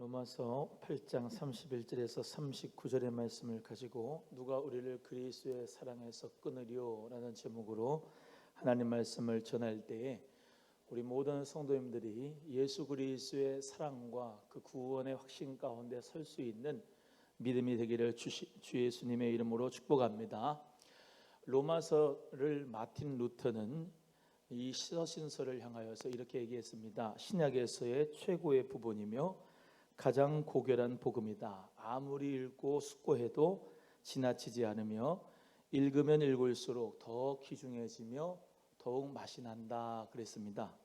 로마서 8장 31절에서 39절의 말씀을 가지고 누가 우리를 그리스도의 사랑에서 끊으리요 라는 제목으로 하나님 말씀을 전할 때에 우리 모든 성도님들이 예수 그리스도의 사랑과 그 구원의 확신 가운데 설 수 있는 믿음이 되기를 주 예수님의 이름으로 축복합니다. 로마서를 마틴 루터는 이 서신서를 향하여서 이렇게 얘기했습니다. 신약에서의 최고의 부분이며 가장 고결한 복음이다. 아무리 읽고 숙고해도 지나치지 않으며 읽으면 읽을수록 더 귀중해지며 더욱 맛이 난다 그랬습니다.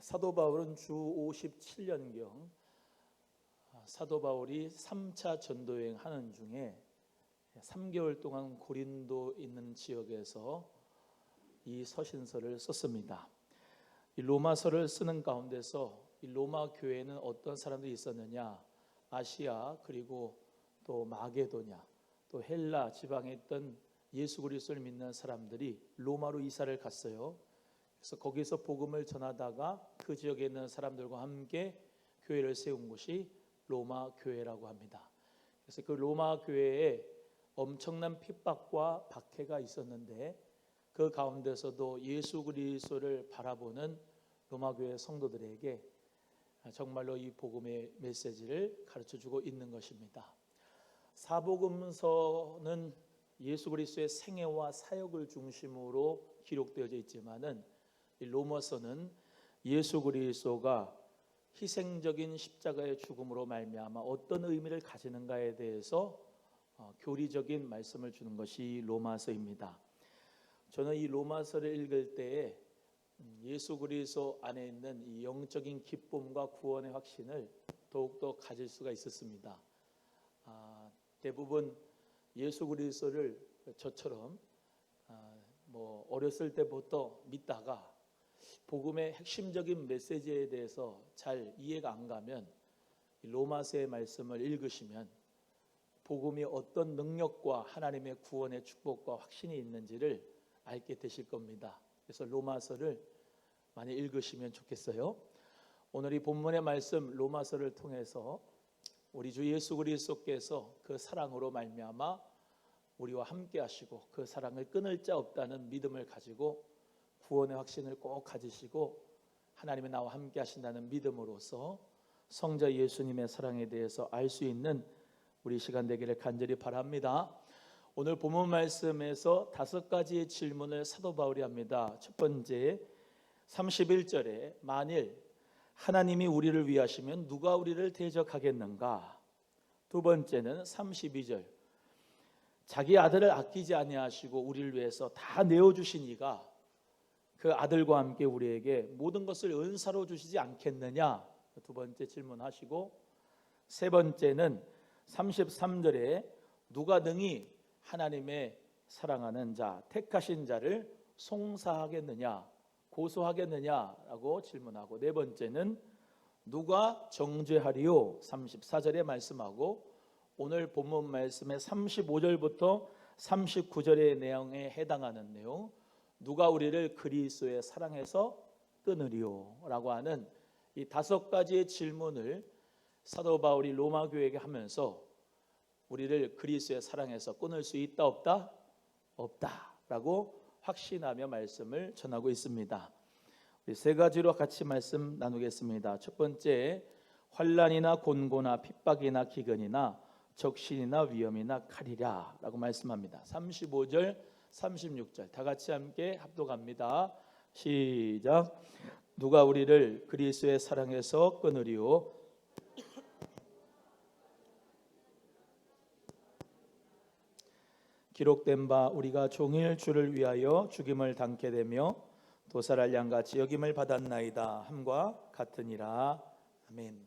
사도 바울은 주 57년경 사도 바울이 3차 전도여행 하는 중에 3개월 동안 고린도 있는 지역에서 이 서신서를 썼습니다. 이 로마서를 쓰는 가운데서 이 로마 교회에는 어떤 사람들이 있었느냐? 아시아 그리고 또 마게도냐 또 헬라 지방에 있던 예수 그리스도를 믿는 사람들이 로마로 이사를 갔어요. 그래서 거기서 복음을 전하다가 그 지역에 있는 사람들과 함께 교회를 세운 곳이 로마 교회라고 합니다. 그래서 그 로마 교회에 엄청난 핍박과 박해가 있었는데 그 가운데서도 예수 그리스도를 바라보는 로마 교회 성도들에게 정말로 이 복음의 메시지를 가르쳐주고 있는 것입니다. 사복음서는 예수 그리스도의 생애와 사역을 중심으로 기록되어져 있지만은 이 로마서는 예수 그리스도가 희생적인 십자가의 죽음으로 말미암아 어떤 의미를 가지는가에 대해서 교리적인 말씀을 주는 것이 로마서입니다. 저는 이 로마서를 읽을 때에 예수 그리스도 안에 있는 이 영적인 기쁨과 구원의 확신을 더욱더 가질 수가 있었습니다. 대부분 예수 그리스도를 저처럼 어렸을 때부터 믿다가 복음의 핵심적인 메시지에 대해서 잘 이해가 안 가면 로마서의 말씀을 읽으시면 복음이 어떤 능력과 하나님의 구원의 축복과 확신이 있는지를 알게 되실 겁니다. 그래서 로마서를 많이 읽으시면 좋겠어요. 오늘 이 본문의 말씀 로마서를 통해서 우리 주 예수 그리스도께서 그 사랑으로 말미암아 우리와 함께 하시고 그 사랑을 끊을 자 없다는 믿음을 가지고 구원의 확신을 꼭 가지시고 하나님의 나와 함께 하신다는 믿음으로서 성자 예수님의 사랑에 대해서 알 수 있는 우리 시간 되기를 간절히 바랍니다. 오늘 본문 말씀에서 5가지의 질문을 사도 바울이 합니다. 첫 번째 31절에 만일 하나님이 우리를 위하시면 누가 우리를 대적하겠는가? 두 번째는 32절 자기 아들을 아끼지 아니하시고 우리를 위해서 다 내어주신 이가 그 아들과 함께 우리에게 모든 것을 은사로 주시지 않겠느냐? 두 번째 질문하시고 세 번째는 33절에 누가 능히 하나님의 사랑하는 자, 택하신 자를 송사하겠느냐, 고소하겠느냐라고 질문하고 네 번째는 누가 정죄하리요? 34절에 말씀하고 오늘 본문 말씀의 35절부터 39절의 내용에 해당하는 내용 누가 우리를 그리스도의 사랑에서 끊으리요? 라고 하는 이 5가지의 질문을 사도 바울이 로마 교회에게 하면서 우리를 그리스도의 사랑에서 끊을 수 있다 없다? 없다라고 확신하며 말씀을 전하고 있습니다. 우리 세 가지로 같이 말씀 나누겠습니다. 첫 번째 환난이나 곤고나 핍박이나 기근이나 적신이나 위험이나 칼이라 라고 말씀합니다. 35절 36절 다 같이 함께 합독합니다. 시작. 누가 우리를 그리스도의 사랑에서 끊으리요? 기록된 바 우리가 종일 주를 위하여 죽임을 당케 되며 도살할 양같이 여김을 받았나이다 함과 같으니라. 아멘.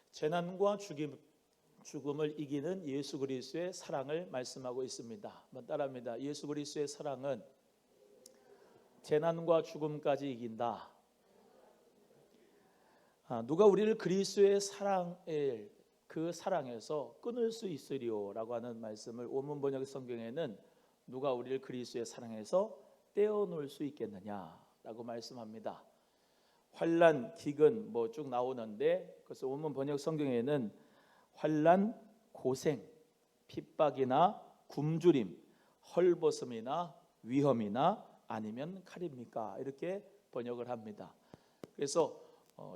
재난과 죽음을 이기는 예수 그리스도의 사랑을 말씀하고 있습니다. 한번 따라합니다. 예수 그리스도의 사랑은 재난과 죽음까지 이긴다. 누가 우리를 그리스도의 사랑을 그 사랑에서 끊을 수 있으리요 라고 하는 말씀을 원문 번역 성경에는 누가 우리를 그리스도의 사랑에서 떼어놓을 수 있겠느냐 라고 말씀합니다. 환난, 기근 뭐 쭉 나오는데, 그래서 원문 번역 성경에는 환난, 고생, 핍박이나 굶주림, 헐벗음이나 위험이나 아니면 칼입니까? 이렇게 번역을 합니다. 그래서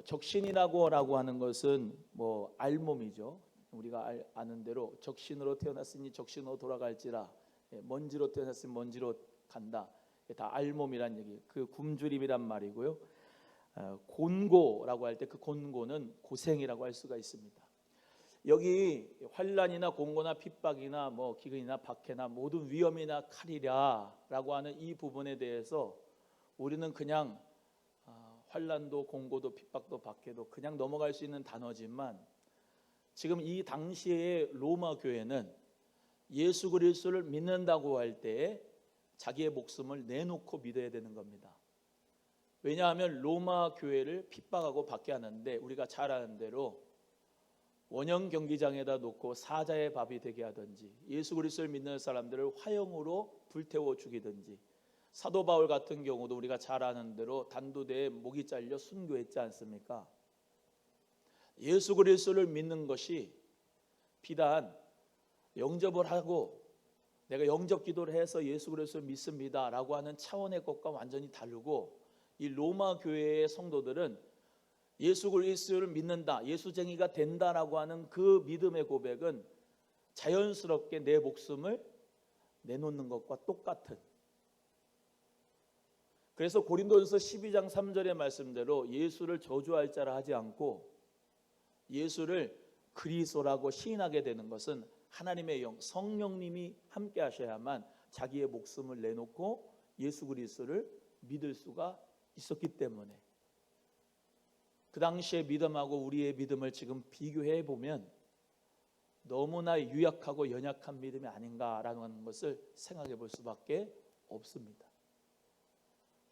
적신이라고 하는 것은 뭐 알몸이죠. 우리가 아는 대로 적신으로 태어났으니 적신으로 돌아갈지라, 먼지로 태어났으니 먼지로 간다. 다 알몸이란 얘기. 그 굶주림이란 말이고요. 곤고라고 할 때 그 곤고는 고생이라고 할 수가 있습니다. 여기 환난이나 공고나 핍박이나 뭐 기근이나 박해나 모든 위험이나 칼이라라고 하는 이 부분에 대해서 우리는 그냥 환난도 공고도 핍박도 박해도 그냥 넘어갈 수 있는 단어지만, 지금 이 당시의 로마 교회는 예수 그리스도를 믿는다고 할 때 자기의 목숨을 내놓고 믿어야 되는 겁니다. 왜냐하면 로마 교회를 핍박하고 박해하는데, 우리가 잘 아는 대로 원형 경기장에다 놓고 사자의 밥이 되게 하든지, 예수 그리스도를 믿는 사람들을 화형으로 불태워 죽이든지, 사도 바울 같은 경우도 우리가 잘 아는 대로 단두대에 목이 잘려 순교했지 않습니까? 예수 그리스도를 믿는 것이 비단 영접을 하고 내가 영접 기도를 해서 예수 그리스도를 믿습니다라고 하는 차원의 것과 완전히 다르고, 이 로마 교회의 성도들은 예수 그리스도를 믿는다, 예수쟁이가 된다라고 하는 그 믿음의 고백은 자연스럽게 내 목숨을 내놓는 것과 똑같은. 그래서 고린도전서 12장 3절의 말씀대로 예수를 저주할 자라 하지 않고 예수를 그리스도라고 시인하게 되는 것은 하나님의 영, 성령님이 함께 하셔야만 자기의 목숨을 내놓고 예수 그리스도를 믿을 수가 있었기 때문에, 그 당시의 믿음하고 우리의 믿음을 지금 비교해 보면 너무나 유약하고 연약한 믿음이 아닌가라는 것을 생각해 볼 수밖에 없습니다.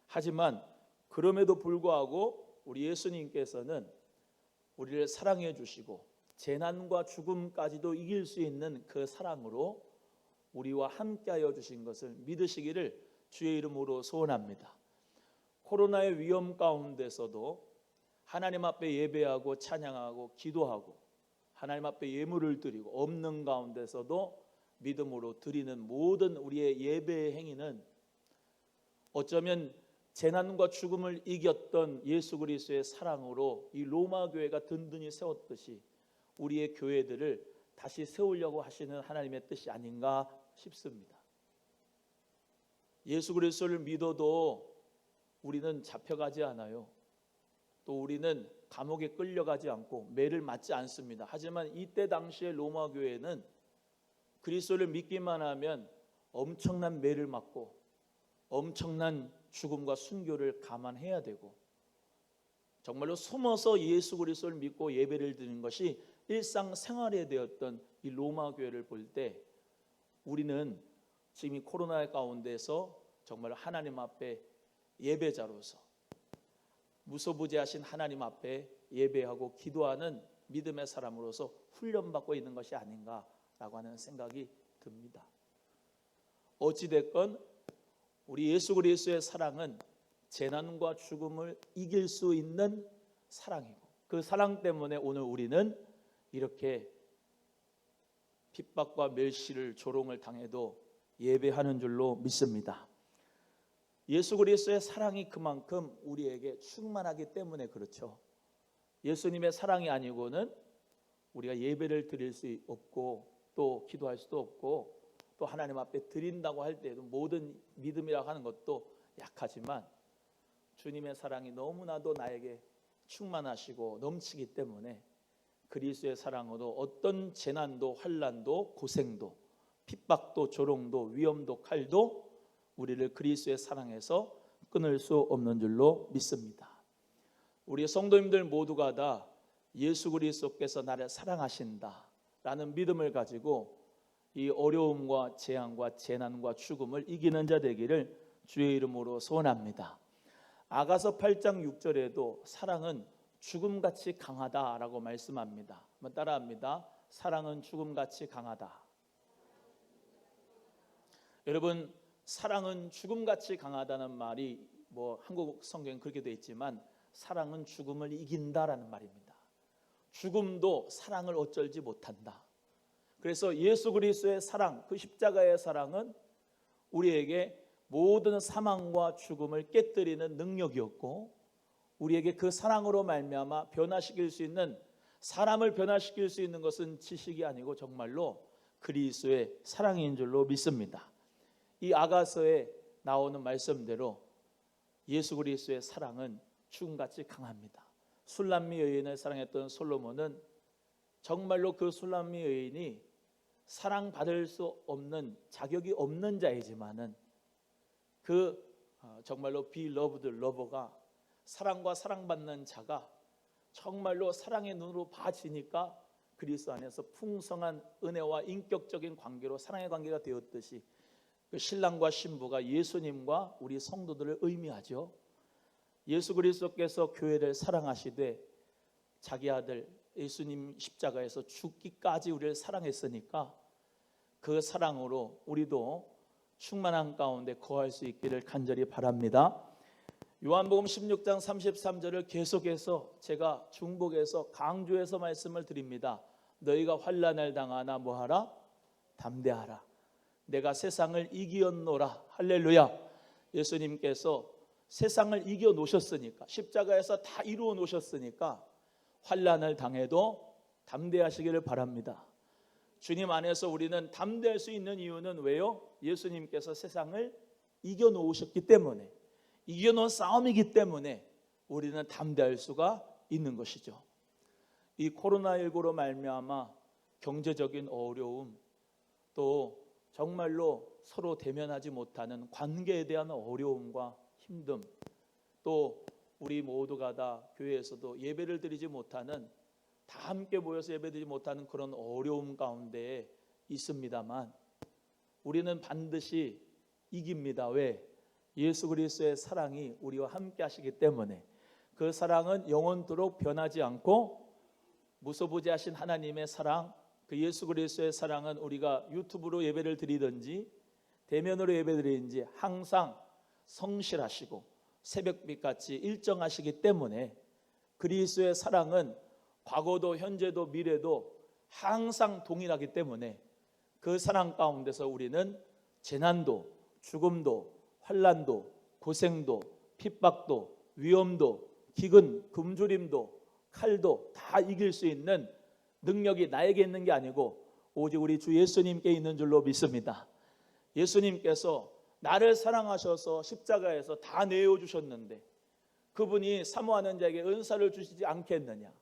하지만 그럼에도 불구하고 우리 예수님께서는 우리를 사랑해 주시고 재난과 죽음까지도 이길 수 있는 그 사랑으로 우리와 함께하여 주신 것을 믿으시기를 주의 이름으로 소원합니다. 코로나의 위험 가운데서도 하나님 앞에 예배하고 찬양하고 기도하고 하나님 앞에 예물을 드리고 없는 가운데서도 믿음으로 드리는 모든 우리의 예배의 행위는 어쩌면 재난과 죽음을 이겼던 예수 그리스도의 사랑으로 이 로마 교회가 든든히 세웠듯이 우리의 교회들을 다시 세우려고 하시는 하나님의 뜻이 아닌가 싶습니다. 예수 그리스도를 믿어도 우리는 잡혀가지 않아요. 또 우리는 감옥에 끌려가지 않고 매를 맞지 않습니다. 하지만 이때 당시의 로마 교회는 그리스도를 믿기만 하면 엄청난 매를 맞고 엄청난 죽음과 순교를 감안해야 되고, 정말로 숨어서 예수 그리스도를 믿고 예배를 드리는 것이 일상생활이 되었던 이 로마 교회를 볼 때 우리는 지금 이 코로나 가운데서 정말 하나님 앞에 예배자로서 무소부지하신 하나님 앞에 예배하고 기도하는 믿음의 사람으로서 훈련받고 있는 것이 아닌가라고 하는 생각이 듭니다. 어찌됐건 우리 예수 그리스도의 사랑은 재난과 죽음을 이길 수 있는 사랑이고, 그 사랑 때문에 오늘 우리는 이렇게 핍박과 멸시를 조롱을 당해도 예배하는 줄로 믿습니다. 예수 그리스도의 사랑이 그만큼 우리에게 충만하기 때문에 그렇죠. 예수님의 사랑이 아니고는 우리가 예배를 드릴 수 없고 또 기도할 수도 없고 또 하나님 앞에 드린다고 할 때도 모든 믿음이라고 하는 것도 약하지만 주님의 사랑이 너무나도 나에게 충만하시고 넘치기 때문에 그리스도의 사랑으로 어떤 재난도 환난도 고생도 핍박도 조롱도 위험도 칼도 우리를 그리스도의 사랑에서 끊을 수 없는 줄로 믿습니다. 우리 성도님들 모두가 다 예수 그리스도께서 나를 사랑하신다라는 믿음을 가지고 이 어려움과 재앙과 재난과 죽음을 이기는 자 되기를 주의 이름으로 소원합니다. 아가서 8장 6절에도 사랑은 죽음같이 강하다라고 말씀합니다. 한번 따라합니다. 사랑은 죽음같이 강하다. 여러분, 사랑은 죽음같이 강하다는 말이 뭐 한국 성경에 그렇게 되어 있지만 사랑은 죽음을 이긴다라는 말입니다. 죽음도 사랑을 어쩔지 못한다. 그래서 예수 그리스도의 사랑, 그 십자가의 사랑은 우리에게 모든 사망과 죽음을 깨뜨리는 능력이었고, 우리에게 그 사랑으로 말미암아 변화시킬 수 있는, 사람을 변화시킬 수 있는 것은 지식이 아니고 정말로 그리스도의 사랑인 줄로 믿습니다. 이 아가서에 나오는 말씀대로 예수 그리스도의 사랑은 죽음같이 강합니다. 술람미 여인을 사랑했던 솔로몬은 정말로 그 술람미 여인이 사랑받을 수 없는, 자격이 없는 자이지만은 그 정말로 beloved lover가, 사랑과 사랑받는 자가 정말로 사랑의 눈으로 봐지니까 그리스도 안에서 풍성한 은혜와 인격적인 관계로 사랑의 관계가 되었듯이, 그 신랑과 신부가 예수님과 우리 성도들을 의미하죠. 예수 그리스도께서 교회를 사랑하시되 자기 아들 예수님 십자가에서 죽기까지 우리를 사랑했으니까 그 사랑으로 우리도 충만한 가운데 거할 수 있기를 간절히 바랍니다. 요한복음 16장 33절을 계속해서 제가 중복해서 강조해서 말씀을 드립니다. 너희가 환난을 당하나 뭐하라? 담대하라. 내가 세상을 이기었노라. 할렐루야. 예수님께서 세상을 이겨 놓으셨으니까, 십자가에서 다 이루어 놓으셨으니까 환난을 당해도 담대하시기를 바랍니다. 주님 안에서 우리는 담대할 수 있는 이유는 왜요? 예수님께서 세상을 이겨 놓으셨기 때문에, 이겨 놓은 싸움이기 때문에 우리는 담대할 수가 있는 것이죠. 이 코로나19로 말미암아 경제적인 어려움, 또 정말로 서로 대면하지 못하는 관계에 대한 어려움과 힘듦, 또 우리 모두가 다 교회에서도 예배를 드리지 못하는, 다 함께 모여서 예배드리지 못하는 그런 어려움 가운데 있습니다만 우리는 반드시 이깁니다. 왜? 예수 그리스도의 사랑이 우리와 함께 하시기 때문에. 그 사랑은 영원토록 변하지 않고, 무소부지하신 하나님의 사랑, 그 예수 그리스도의 사랑은 우리가 유튜브로 예배를 드리든지 대면으로 예배드리든지 항상 성실하시고 새벽빛같이 일정하시기 때문에, 그리스도의 사랑은 과거도 현재도 미래도 항상 동일하기 때문에 그 사랑 가운데서 우리는 재난도, 죽음도, 환난도, 고생도, 핍박도, 위험도, 기근, 굶주림도, 칼도 다 이길 수 있는 능력이 나에게 있는 게 아니고 오직 우리 주 예수님께 있는 줄로 믿습니다. 예수님께서 나를 사랑하셔서 십자가에서 다 내어주셨는데 그분이 사모하는 자에게 은사를 주시지 않겠느냐?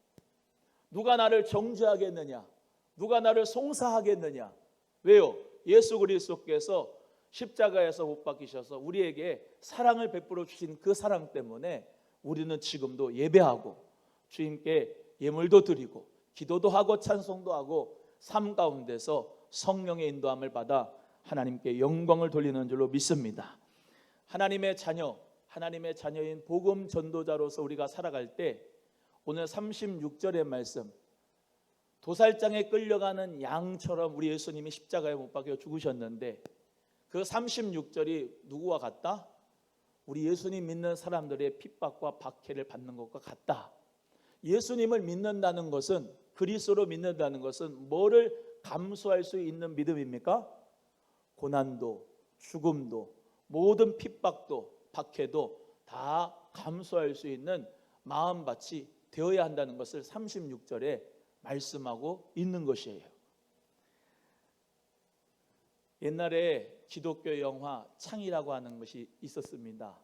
누가 나를 정죄하겠느냐? 누가 나를 송사하겠느냐? 왜요? 예수 그리스도께서 십자가에서 못 박히셔서 우리에게 사랑을 베풀어 주신 그 사랑 때문에 우리는 지금도 예배하고 주님께 예물도 드리고 기도도 하고 찬송도 하고 삶 가운데서 성령의 인도함을 받아 하나님께 영광을 돌리는 줄로 믿습니다. 하나님의 자녀, 하나님의 자녀인 복음 전도자로서 우리가 살아갈 때 오늘 36절의 말씀, 도살장에 끌려가는 양처럼 우리 예수님이 십자가에 못 박혀 죽으셨는데 그 36절이 누구와 같다? 우리 예수님 믿는 사람들의 핍박과 박해를 받는 것과 같다. 예수님을 믿는다는 것은, 그리스도로 믿는다는 것은 뭐를 감수할 수 있는 믿음입니까? 고난도, 죽음도, 모든 핍박도, 박해도 다 감수할 수 있는 마음밭이 되어야 한다는 것을 36절에 말씀하고 있는 것이에요. 옛날에 기독교 영화 창이라고 하는 것이 있었습니다.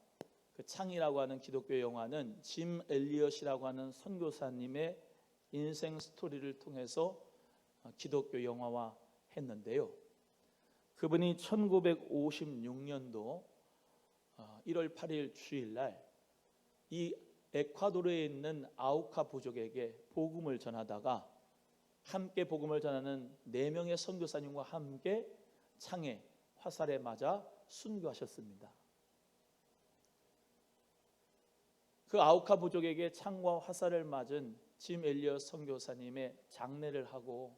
그 창이라고 하는 기독교 영화는 짐 엘리엇이라고 하는 선교사님의 인생 스토리를 통해서 기독교 영화화 했는데요. 그분이 1956년도 1월 8일 주일날 이 에콰도르에 있는 아우카 부족에게 복음을 전하다가 함께 복음을 전하는 4명의 선교사님과 함께 창에 화살에 맞아 순교하셨습니다. 그 아우카 부족에게 창과 화살을 맞은 짐 엘리엇 선교사님의 장례를 하고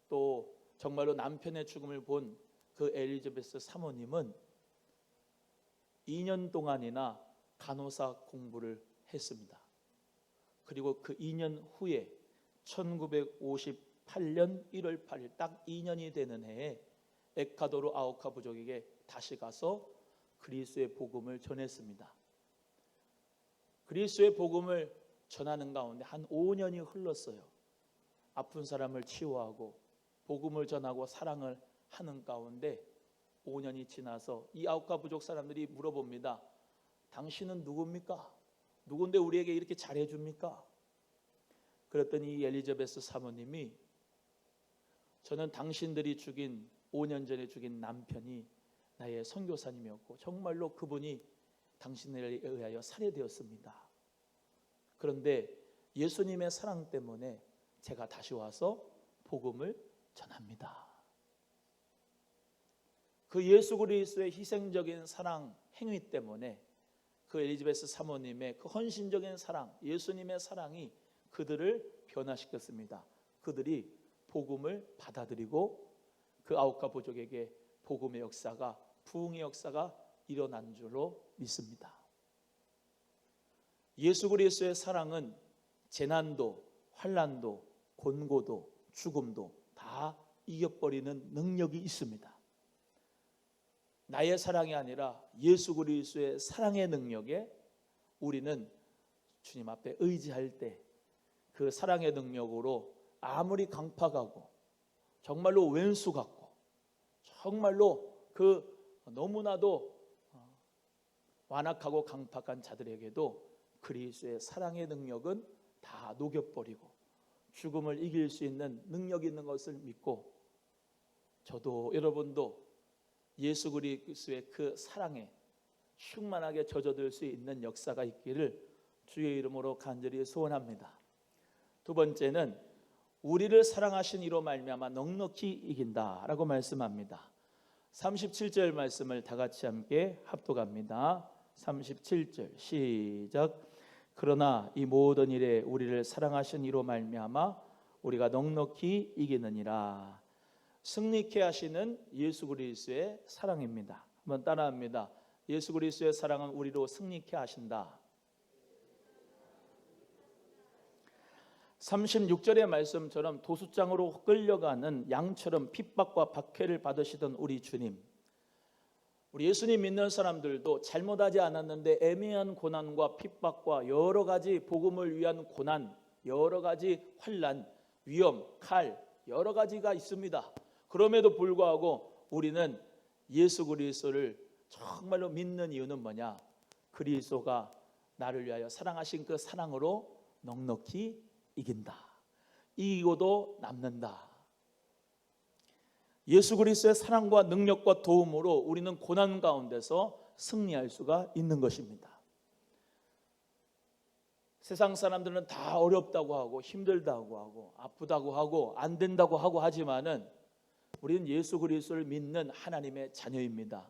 또 정말로 남편의 죽음을 본 그 엘리자베스 사모님은 2년 동안이나 간호사 공부를 했습니다. 그리고 그 2년 후에 1958년 1월 8일 딱 2년이 되는 해에 에콰도르 아우카 부족에게 다시 가서 그리스도의 복음을 전했습니다. 그리스도의 복음을 전하는 가운데 한 5년이 흘렀어요. 아픈 사람을 치유하고 복음을 전하고 사랑을 하는 가운데 5년이 지나서 이 아우카 부족 사람들이 물어봅니다. 당신은 누굽니까? 누군데 우리에게 이렇게 잘해줍니까? 그랬더니 이 엘리자베스 사모님이 저는 당신들이 죽인 5년 전에 죽인 남편이 나의 선교사님이었고 정말로 그분이 당신들에 의하여 살해되었습니다. 그런데 예수님의 사랑 때문에 제가 다시 와서 복음을 전합니다. 그 예수 그리스도의 희생적인 사랑 행위 때문에 그 엘리자베스 사모님의 그 헌신적인 사랑, 예수님의 사랑이 그들을 변화시켰습니다. 그들이 복음을 받아들이고 그 아우카 부족에게 복음의 역사가, 부흥의 역사가 일어난 줄로 믿습니다. 예수 그리스도의 사랑은 재난도, 환난도, 곤고도, 죽음도 다 이겨버리는 능력이 있습니다. 나의 사랑이 아니라 예수 그리스도의 사랑의 능력에 우리는 주님 앞에 의지할 때 그 사랑의 능력으로 아무리 강팍하고 정말로 왼수 같고 정말로 그 너무나도 완악하고 강팍한 자들에게도 그리스도의 사랑의 능력은 다 녹여버리고 죽음을 이길 수 있는 능력이 있는 것을 믿고 저도 여러분도 예수 그리스도의 그 사랑에 충만하게 젖어들 수 있는 역사가 있기를 주의 이름으로 간절히 소원합니다. 두 번째는 우리를 사랑하신 이로 말미암아 넉넉히 이긴다라고 말씀합니다. 37절 말씀을 다 같이 함께 합독합니다. 37절 시작. 그러나 이 모든 일에 우리를 사랑하신 이로 말미암아 우리가 넉넉히 이기느니라. 승리케 하시는 예수 그리스도의 사랑입니다. 한번 따라합니다. 예수 그리스도의 사랑은 우리로 승리케 하신다. 36절의 말씀처럼 도수장으로 끌려가는 양처럼 핍박과 박해를 받으시던 우리 주님, 우리 예수님 믿는 사람들도 잘못하지 않았는데 애매한 고난과 핍박과 여러 가지 복음을 위한 고난, 여러 가지 환난, 위험, 칼 여러 가지가 있습니다. 그럼에도 불구하고 우리는 예수 그리스도를 정말로 믿는 이유는 뭐냐? 그리스도가 나를 위하여 사랑하신 그 사랑으로 넉넉히 이긴다. 이기고도 남는다. 예수 그리스도의 사랑과 능력과 도움으로 우리는 고난 가운데서 승리할 수가 있는 것입니다. 세상 사람들은 다 어렵다고 하고 힘들다고 하고 아프다고 하고 안 된다고 하고 하지만은 우리는 예수 그리스도를 믿는 하나님의 자녀입니다.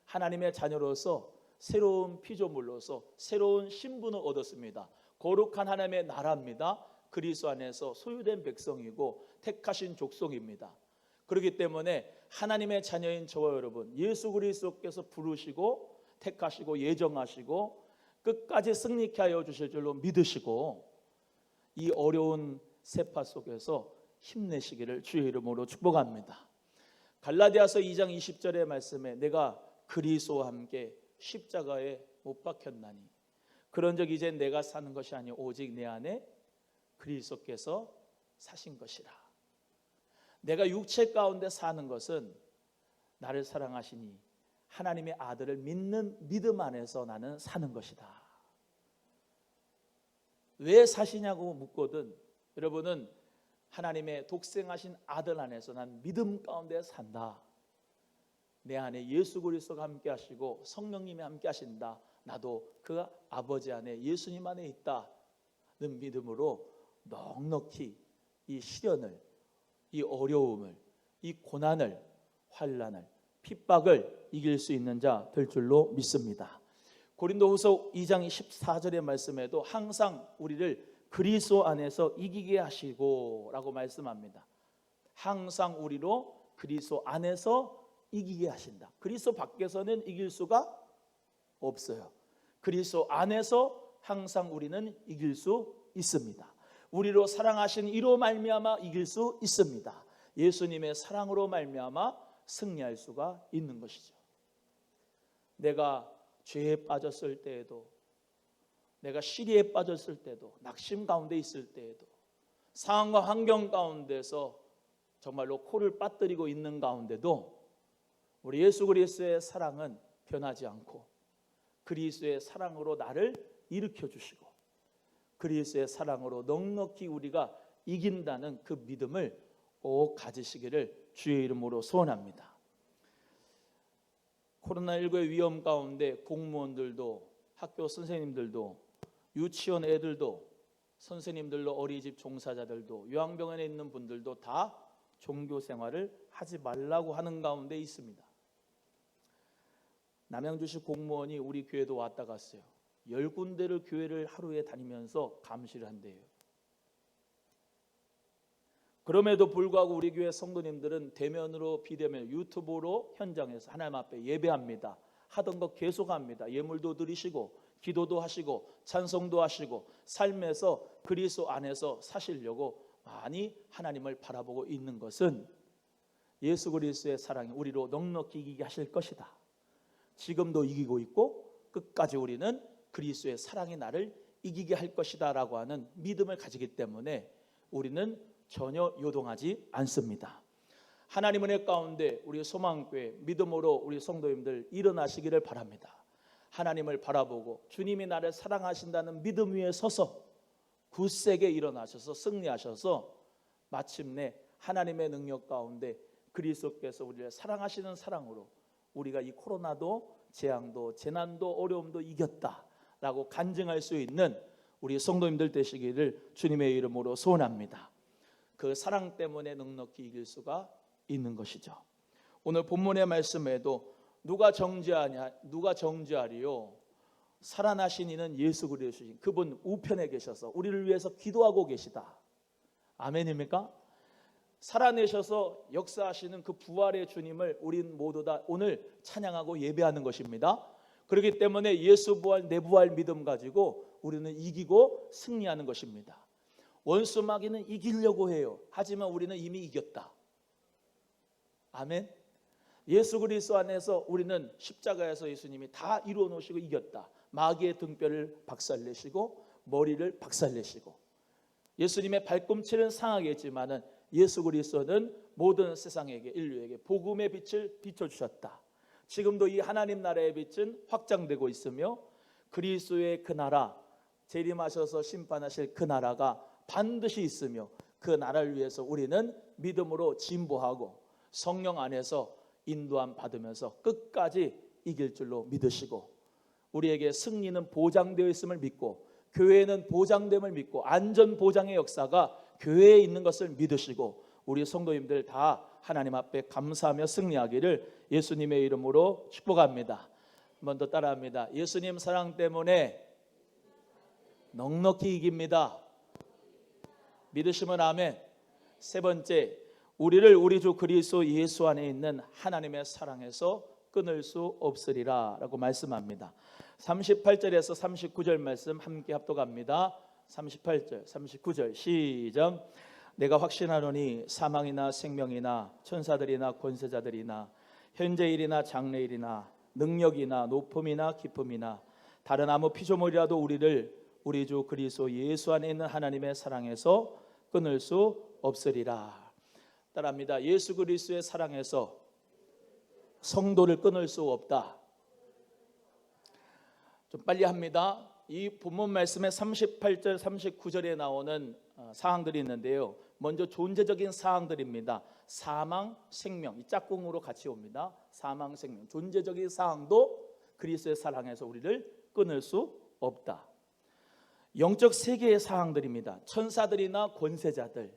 하나님의 자녀로서 새로운 피조물로서 새로운 신분을 얻었습니다. 거룩한 하나님의 나라입니다. 그리스도 안에서 소유된 백성이고 택하신 족속입니다. 그렇기 때문에 하나님의 자녀인 저와 여러분, 예수 그리스도께서 부르시고 택하시고 예정하시고 끝까지 승리케 하여 주실 줄로 믿으시고 이 어려운 세파 속에서 힘내시기를 주의 이름으로 축복합니다. 갈라디아서 2장 20절의 말씀에 내가 그리스도와 함께 십자가에 못 박혔나니 그런즉 이제 내가 사는 것이 아니오 오직 내 안에 그리스도께서 사신 것이라. 내가 육체 가운데 사는 것은 나를 사랑하시니 하나님의 아들을 믿는 믿음 안에서 나는 사는 것이다. 왜 사시냐고 묻거든 여러분은 하나님의 독생하신 아들 안에서 난 믿음 가운데 산다. 내 안에 예수 그리스도가 함께 하시고 성령님이 함께 하신다. 나도 그 아버지 안에 예수님 안에 있다는 믿음으로 넉넉히 이 시련을, 이 어려움을, 이 고난을, 환난을, 핍박을 이길 수 있는 자 될 줄로 믿습니다. 고린도후서 2장 14절의 말씀에도 항상 우리를 그리스도 안에서 이기게 하시고 라고 말씀합니다. 항상 우리로 그리스도 안에서 이기게 하신다. 그리스도 밖에서는 이길 수가 없어요. 그리스도 안에서 항상 우리는 이길 수 있습니다. 우리로 사랑하신 이로 말미암아 이길 수 있습니다. 예수님의 사랑으로 말미암아 승리할 수가 있는 것이죠. 내가 죄에 빠졌을 때에도, 내가 시리에 빠졌을 때도, 낙심 가운데 있을 때에도, 상황과 환경 가운데서 정말로 코를 빠뜨리고 있는 가운데도 우리 예수 그리스도의 사랑은 변하지 않고 그리스도의 사랑으로 나를 일으켜 주시고 그리스도의 사랑으로 넉넉히 우리가 이긴다는 그 믿음을 꼭 가지시기를 주의 이름으로 소원합니다. 코로나19의 위험 가운데 공무원들도, 학교 선생님들도, 유치원 애들도, 선생님들도, 어린이집 종사자들도, 요양병원에 있는 분들도 다 종교 생활을 하지 말라고 하는 가운데 있습니다. 남양주시 공무원이 우리 교회도 왔다 갔어요. 10군데를 교회를 하루에 다니면서 감시를 한대요. 그럼에도 불구하고 우리 교회 성도님들은 대면으로, 비대면, 유튜브로 현장에서 하나님 앞에 예배합니다. 하던 거 계속합니다. 예물도 드리시고 기도도 하시고 찬송도 하시고 삶에서 그리스도 안에서 사시려고 많이 하나님을 바라보고 있는 것은 예수 그리스도의 사랑이 우리로 넉넉히 이기게 하실 것이다. 지금도 이기고 있고 끝까지 우리는 그리스도의 사랑이 나를 이기게 할 것이다 라고 하는 믿음을 가지기 때문에 우리는 전혀 요동하지 않습니다. 하나님 은혜 가운데 우리 소망교회 믿음으로 우리 성도님들 일어나시기를 바랍니다. 하나님을 바라보고 주님이 나를 사랑하신다는 믿음 위에 서서 굳세게 일어나셔서 승리하셔서 마침내 하나님의 능력 가운데 그리스도께서 우리를 사랑하시는 사랑으로 우리가 이 코로나도 재앙도 재난도 어려움도 이겼다라고 간증할 수 있는 우리 성도님들 되시기를 주님의 이름으로 소원합니다. 그 사랑 때문에 넉넉히 이길 수가 있는 것이죠. 오늘 본문의 말씀에도 누가 정죄하리요? 살아나신 이는 예수 그리스도신 그분 우편에 계셔서 우리를 위해서 기도하고 계시다. 아멘입니까? 살아내셔서 역사하시는 그 부활의 주님을 우린 모두 다 오늘 찬양하고 예배하는 것입니다. 그렇기 때문에 예수 부활, 내 부활 믿음 가지고 우리는 이기고 승리하는 것입니다. 원수 마귀는 이기려고 해요. 하지만 우리는 이미 이겼다. 아멘. 예수 그리스도 안에서 우리는 십자가에서 예수님이 다 이루어 놓으시고 이겼다. 마귀의 등뼈를 박살내시고 머리를 박살내시고 예수님의 발꿈치는 상하겠지만은 예수 그리스도는 모든 세상에게 인류에게 복음의 빛을 비춰주셨다. 지금도 이 하나님 나라의 빛은 확장되고 있으며 그리스도의 그 나라 재림하셔서 심판하실 그 나라가 반드시 있으며 그 나라를 위해서 우리는 믿음으로 진보하고 성령 안에서 인도함 받으면서 끝까지 이길 줄로 믿으시고 우리에게 승리는 보장되어 있음을 믿고 교회는 보장됨을 믿고 안전 보장의 역사가 교회에 있는 것을 믿으시고 우리 성도님들 다 하나님 앞에 감사하며 승리하기를 예수님의 이름으로 축복합니다. 한 번 더 따라합니다. 예수님 사랑 때문에 넉넉히 이깁니다. 믿으시면 아멘. 세 번째, 우리를 우리 주 그리스도 예수 안에 있는 하나님의 사랑에서 끊을 수 없으리라 라고 말씀합니다. 38절에서 39절 말씀 함께 합독합니다. 38절 39절 시작. 내가 확신하노니 사망이나 생명이나 천사들이나 권세자들이나 현재일이나 장래일이나 능력이나 높음이나 깊음이나 다른 아무 피조물이라도 우리를 우리 주 그리스도 예수 안에 있는 하나님의 사랑에서 끊을 수 없으리라. 따라합니다. 예수 그리스도의 사랑에서 성도를 끊을 수 없다. 좀 빨리 합니다. 이 본문 말씀의 38절 39절에 나오는 사항들이 있는데요. 먼저 존재적인 사항들입니다. 사망, 생명, 이 짝꿍으로 같이 옵니다. 사망, 생명, 존재적인 사항도 그리스도의 사랑에서 우리를 끊을 수 없다. 영적 세계의 사항들입니다. 천사들이나 권세자들,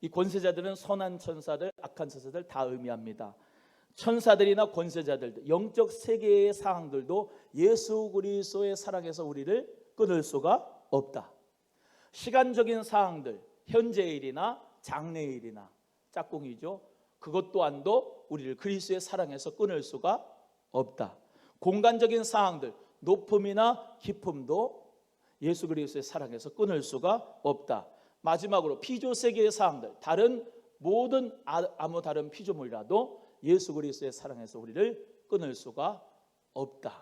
이 권세자들은 선한 천사들, 악한 천사들 다 의미합니다. 천사들이나 권세자들, 영적 세계의 사항들도 예수 그리스도의 사랑에서 우리를 끊을 수가 없다. 시간적인 사항들, 현재일이나 장래일이나 짝꿍이죠. 그것 또한도 우리를 그리스도의 사랑에서 끊을 수가 없다. 공간적인 사항들, 높음이나 깊음도 예수 그리스도의 사랑에서 끊을 수가 없다. 마지막으로 피조세계의 사항들, 다른 모든 아무 다른 피조물이라도 예수 그리스도의 사랑에서 우리를 끊을 수가 없다.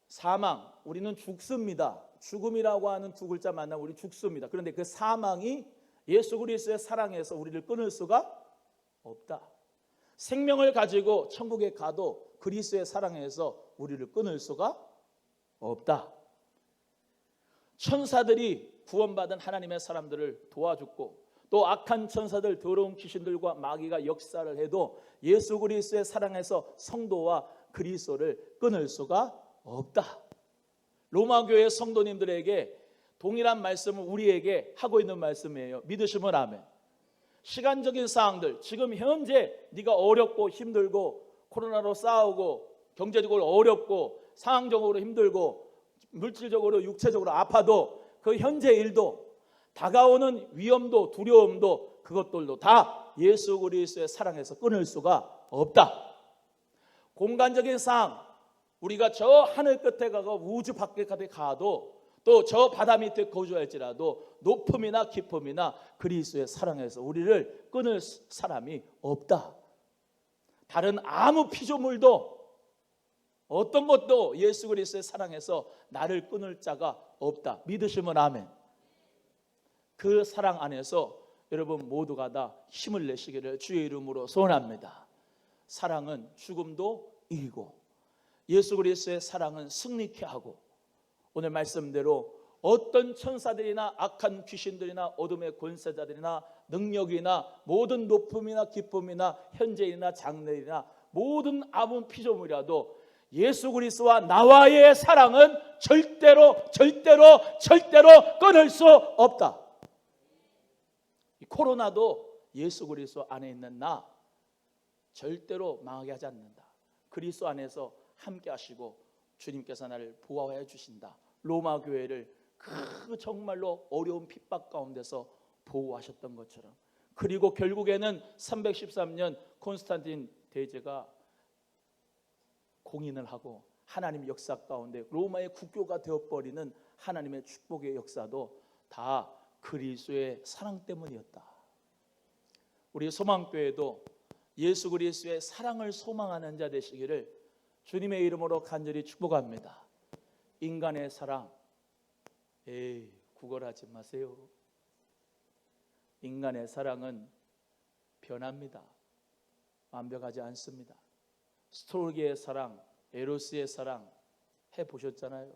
사망, 우리는 죽습니다. 죽음이라고 하는 두 글자 만나면 우리 죽습니다. 그런데 그 사망이 예수 그리스도의 사랑에서 우리를 끊을 수가 없다. 생명을 가지고 천국에 가도 그리스도의 사랑에서 우리를 끊을 수가 없다. 천사들이 구원받은 하나님의 사람들을 도와줬고 또 악한 천사들, 더러운 귀신들과 마귀가 역사를 해도 예수 그리스도의 사랑에서 성도와 그리스도를 끊을 수가 없다. 로마 교회 성도님들에게 동일한 말씀을 우리에게 하고 있는 말씀이에요. 믿으시면 아멘. 시간적인 사항들, 지금 현재 네가 어렵고 힘들고 코로나로 싸우고 경제적으로 어렵고 상황적으로 힘들고 물질적으로 육체적으로 아파도 그 현재 일도 다가오는 위험도 두려움도 그것들도 다 예수 그리스도의 사랑에서 끊을 수가 없다. 공간적인 상황, 우리가 저 하늘 끝에 가고 우주 밖에까지 가도 또 저 바다 밑에 거주할지라도 높음이나 깊음이나 그리스도의 사랑에서 우리를 끊을 사람이 없다. 다른 아무 피조물도 어떤 것도 예수 그리스도의 사랑에서 나를 끊을 자가 없다. 믿으시면 아멘. 그 사랑 안에서 여러분 모두가 다 힘을 내시기를 주의 이름으로 소원합니다. 사랑은 죽음도 이기고 예수 그리스도의 사랑은 승리케 하고 오늘 말씀대로 어떤 천사들이나 악한 귀신들이나 어둠의 권세자들이나 능력이나 모든 높음이나 기쁨이나 현재이나 장래이나 모든 아무 피조물이라도 예수 그리스도와 나와의 사랑은 절대로 끊을 수 없다. 이 코로나도 예수 그리스도 안에 있는 나 절대로 망하게 하지 않는다. 그리스도 안에서 함께 하시고 주님께서 나를 보호해 주신다. 로마 교회를 그 정말로 어려운 핍박 가운데서 보호하셨던 것처럼, 그리고 결국에는 313년 콘스탄틴 대제가 공인을 하고 하나님의 역사 가운데 로마의 국교가 되어버리는 하나님의 축복의 역사도 다 그리스도의 사랑 때문이었다. 우리 소망교회도 예수 그리스도의 사랑을 소망하는 자 되시기를 주님의 이름으로 간절히 축복합니다. 인간의 사랑, 구걸하지 마세요. 인간의 사랑은 변합니다. 완벽하지 않습니다. 스토르기의 사랑, 에로스의 사랑 해보셨잖아요.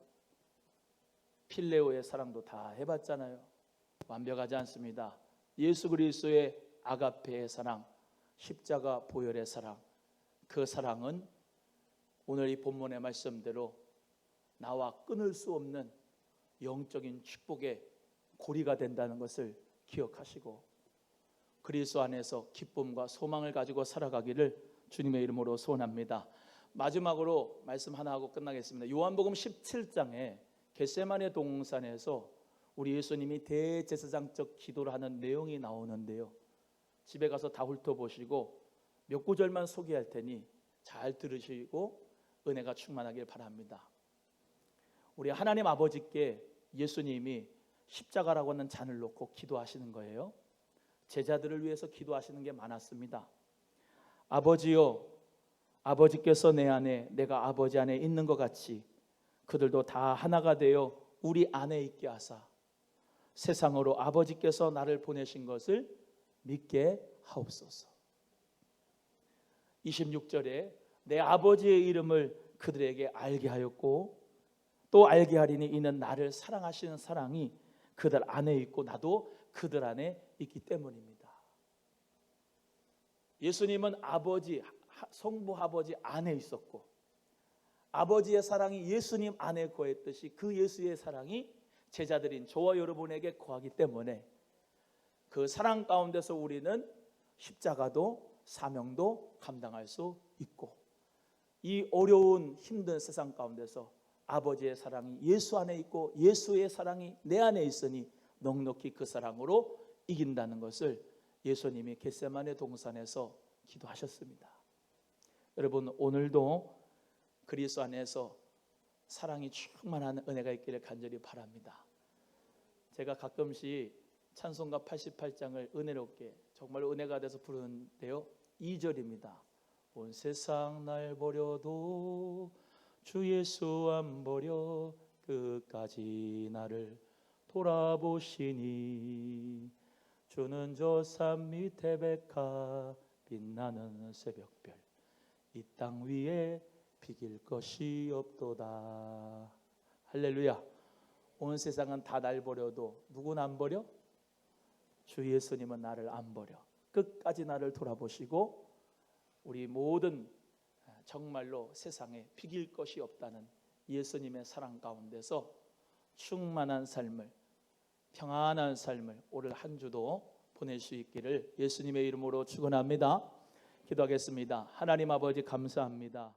필레오의 사랑도 다 해봤잖아요. 완벽하지 않습니다. 예수 그리스도의 아가페의 사랑, 십자가 보혈의 사랑, 그 사랑은 오늘 이 본문의 말씀대로 나와 끊을 수 없는 영적인 축복의 고리가 된다는 것을 기억하시고 그리스도 안에서 기쁨과 소망을 가지고 살아가기를 주님의 이름으로 소원합니다. 마지막으로 말씀 하나 하고 끝나겠습니다. 요한복음 17장에 겟세마네 동산에서 우리 예수님이 대제사장적 기도를 하는 내용이 나오는데요. 집에 가서 다 훑어보시고 몇 구절만 소개할 테니 잘 들으시고 은혜가 충만하길 바랍니다. 우리 하나님 아버지께 예수님이 십자가라고 하는 잔을 놓고 기도하시는 거예요. 제자들을 위해서 기도하시는 게 많았습니다. 아버지요, 아버지께서 내 안에 내가 아버지 안에 있는 것 같이 그들도 다 하나가 되어 우리 안에 있게 하사 세상으로 아버지께서 나를 보내신 것을 믿게 하옵소서. 26절에 내 아버지의 이름을 그들에게 알게 하였고 또 알게 하리니 이는 나를 사랑하시는 사랑이 그들 안에 있고 나도 그들 안에 있기 때문입니다. 예수님은 아버지, 성부 아버지 안에 있었고 아버지의 사랑이 예수님 안에 거했듯이 그 예수의 사랑이 제자들인 저와 여러분에게 거하기 때문에 그 사랑 가운데서 우리는 십자가도 사명도 감당할 수 있고 이 어려운 힘든 세상 가운데서 아버지의 사랑이 예수 안에 있고 예수의 사랑이 내 안에 있으니 넉넉히 그 사랑으로 이긴다는 것을 예수님이 겟세마네 동산에서 기도하셨습니다. 여러분 오늘도 그리스도 안에서 사랑이 충만한 은혜가 있기를 간절히 바랍니다. 제가 가끔씩 찬송가 88장을 은혜롭게 정말 은혜가 돼서 부르는데요, 2절입니다. 온 세상 날 버려도 주 예수 안 버려 끝까지 나를 돌아보시니 주는 저 산 밑에 백화 빛나는 새벽별 이 땅 위에 비길 것이 없도다. 할렐루야. 온 세상은 다 날 버려도 누구는 안 버려? 주 예수님은 나를 안 버려. 끝까지 나를 돌아보시고 우리 모든 정말로 세상에 비길 것이 없다는 예수님의 사랑 가운데서 충만한 삶을, 평안한 삶을 올 한 주도 보낼 수 있기를 예수님의 이름으로 축원합니다. 기도하겠습니다. 하나님 아버지 감사합니다.